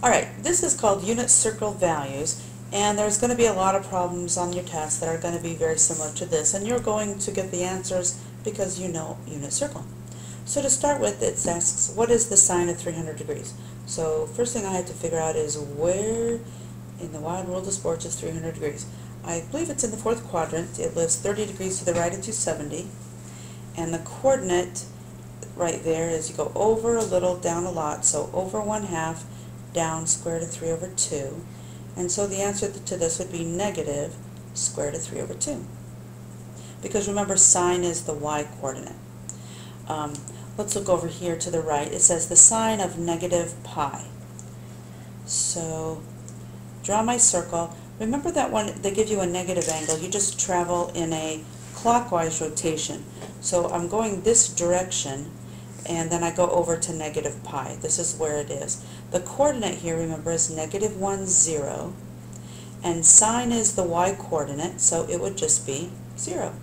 Alright, this is called unit circle values, and there's going to be a lot of problems on your test that are going to be very similar to this, and you're going to get the answers because you know unit circle. So to start with, it asks, what is the sine of 300 degrees? So first thing I had to figure out is where in the wide world of sports is 300 degrees. I believe it's in the fourth quadrant. It lives 30 degrees to the right of 270, and the coordinate right there is you go over a little, down a lot, so over 1/2, down square root of 3 over 2. And so the answer to this would be negative square root of 3 over 2. Because remember, sine is the y-coordinate. Let's look over here to the right. It says the sine of negative pi. So draw my circle. Remember that when they give you a negative angle, you just travel in a clockwise rotation. So I'm going this direction, and then I go over to negative pi. This is where it is. The coordinate here, remember, is negative 1, 0. And sine is the y-coordinate, so it would just be 0.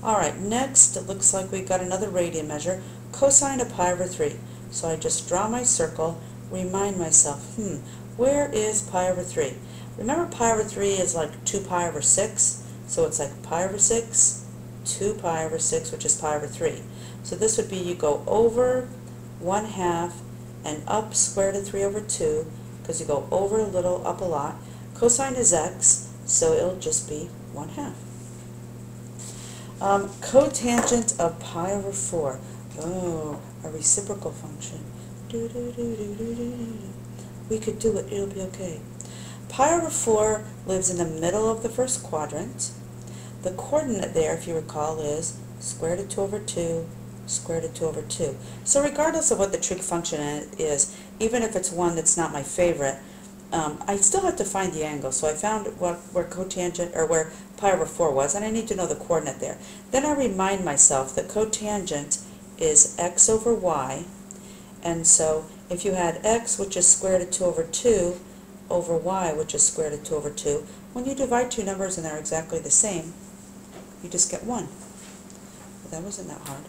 Alright, next it looks like we've got another radian measure, cosine of pi over 3. So I just draw my circle, remind myself, where is pi over 3? Remember, pi over 3 is like 2 pi over 6, so it's like pi over 6, 2 pi over 6, which is pi over 3. So this would be you go over 1/2 and up square root of 3 over 2, because you go over a little, up a lot. Cosine is x, so it'll just be 1/2. Cotangent of pi over 4. Oh, a reciprocal function. We could do it, it'll be okay. Pi over 4 lives in the middle of the first quadrant. The coordinate there, if you recall, is square root of 2 over 2, square root of 2 over 2. So regardless of what the trig function is, even if it's one that's not my favorite, I still have to find the angle. So I found where cotangent, or where pi over 4 was, and I need to know the coordinate there. Then I remind myself that cotangent is x over y, and so if you had x, which is square root of 2 over 2, over y, which is square root of 2 over 2, when you divide two numbers and they're exactly the same, you just get 1. But that wasn't that hard.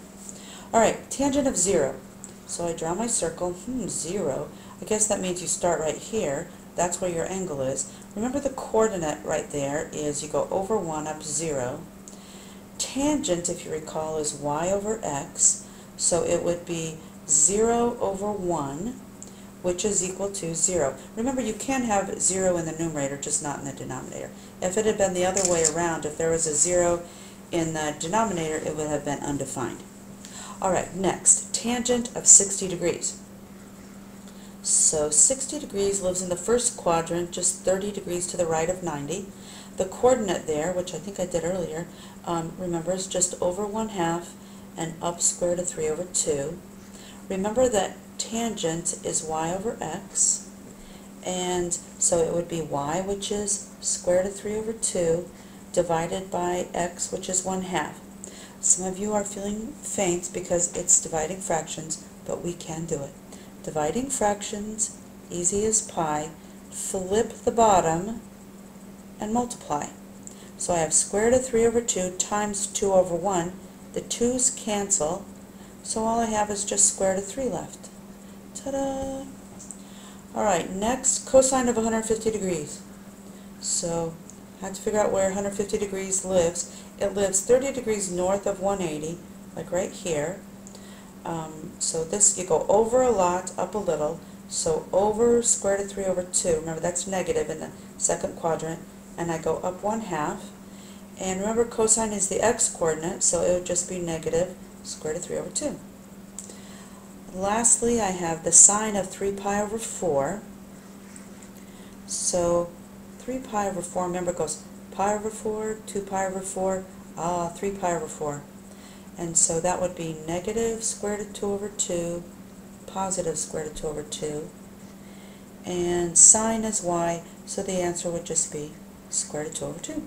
Alright, tangent of 0. So I draw my circle, 0. I guess that means you start right here. That's where your angle is. Remember, the coordinate right there is you go over 1, up 0. Tangent, if you recall, is y over x. So it would be 0 over 1, which is equal to 0. Remember, you can have 0 in the numerator, just not in the denominator. If it had been the other way around, if there was a 0 in the denominator, it would have been undefined. Alright, next, tangent of 60 degrees. So 60 degrees lives in the first quadrant, just 30 degrees to the right of 90. The coordinate there, which I think I did earlier, remember, is just over 1/2 and up square root of 3 over 2. Remember that tangent is y over x, and so it would be y, which is square root of 3 over 2, divided by x, which is 1/2. Some of you are feeling faint because it's dividing fractions, but we can do it. Dividing fractions, easy as pie. Flip the bottom and multiply. So I have square root of 3 over 2 times 2 over 1. The 2's cancel, so all I have is just square root of 3 left. Ta-da! Alright, next, cosine of 150 degrees. So I have to figure out where 150 degrees lives. It lives 30 degrees north of 180, like right here. So this, you go over a lot, up a little. So over square root of 3 over 2. Remember, that's negative in the second quadrant. And I go up 1/2. And remember, cosine is the x-coordinate, so it would just be negative square root of 3 over 2. Lastly, I have the sine of 3 pi over 4. So 3 pi over 4, remember, it goes pi over 4, 2 pi over 4, 3 pi over 4. And so that would be negative square root of 2 over 2, positive square root of 2 over 2. And sine is y, so the answer would just be square root of 2 over 2.